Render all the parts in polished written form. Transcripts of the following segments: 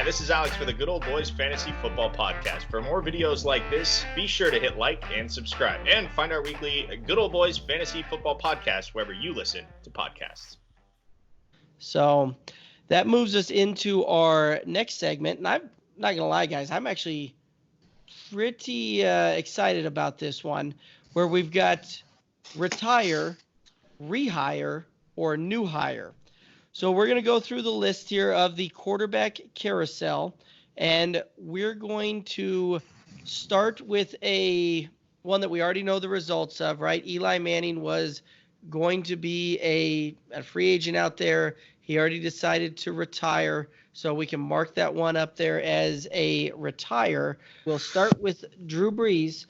this is Alex for the Good Old Boys Fantasy Football Podcast. For more videos like this, be sure to hit like and subscribe, and find our weekly Good Old Boys Fantasy Football Podcast wherever you listen to podcasts. So that moves us into our next segment, and I'm not going to lie, guys, I'm actually pretty excited about this one, where we've got retire, rehire, or new hire. So we're going to go through the list here of the quarterback carousel, and we're going to start with one that we already know the results of, right? Eli Manning was going to be a free agent out there. He already decided to retire, so we can mark that one up there as a retire. We'll start with Drew Brees.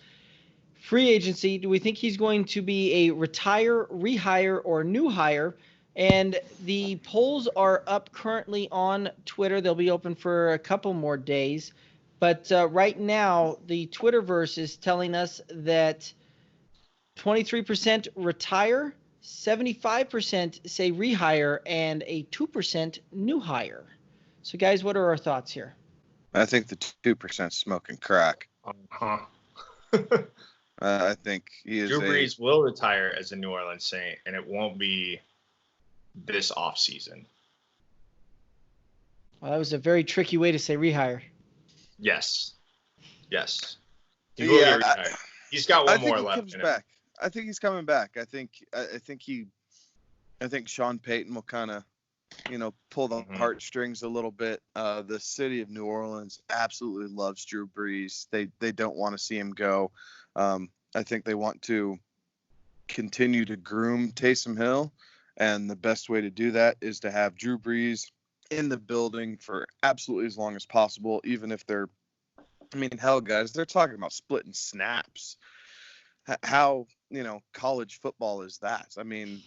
Free agency, do we think he's going to be a retire, rehire, or new hire? And the polls are up currently on Twitter. They'll be open for a couple more days. But right now, the Twitterverse is telling us that 23% retire, 75% say rehire, and a 2% new hire. So, guys, what are our thoughts here? I think the 2% smoking crack. I think he is. Drew Brees will retire as a New Orleans Saint, and it won't be this offseason. Well, that was a very tricky way to say rehire. Yes. He will be retired. He's got one more left in him. I think he's coming back. I think Sean Payton will kind of, pull the heartstrings a little bit. The city of New Orleans absolutely loves Drew Brees. They don't want to see him go. I think they want to continue to groom Taysom Hill. And the best way to do that is to have Drew Brees in the building for absolutely as long as possible, even if hell, guys, they're talking about splitting snaps. How, college football is that? I mean,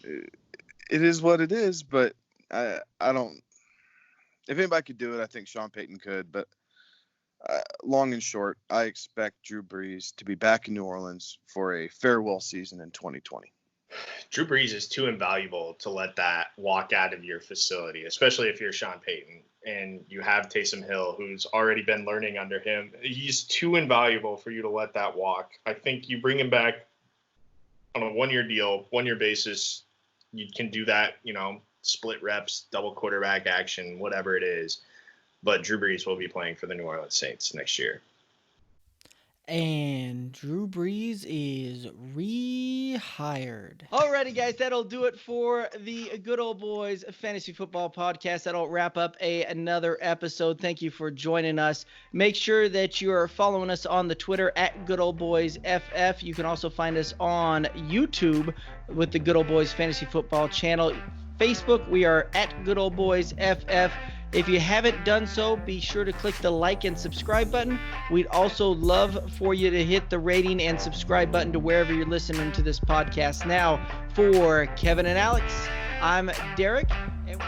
it is what it is, but I don't – if anybody could do it, I think Sean Payton could. But long and short, I expect Drew Brees to be back in New Orleans for a farewell season in 2020. Drew Brees is too invaluable to let that walk out of your facility, especially if you're Sean Payton and you have Taysom Hill, who's already been learning under him. He's too invaluable for you to let that walk. I think you bring him back on a one-year deal, one-year basis. You can do that, split reps, double quarterback action, whatever it is. But Drew Brees will be playing for the New Orleans Saints next year. And Drew Brees is rehired. Alrighty, guys, that'll do it for the Good Old Boys Fantasy Football Podcast. That'll wrap up another episode. Thank you for joining us. Make sure that you are following us on the Twitter at Good Old Boys FF. You can also find us on YouTube with the Good Old Boys Fantasy Football channel. Facebook, we are at Good Old Boys FF. If you haven't done so, be sure to click the like and subscribe button. We'd also love for you to hit the rating and subscribe button to wherever you're listening to this podcast. Now, for Kevin and Alex, I'm Derek. And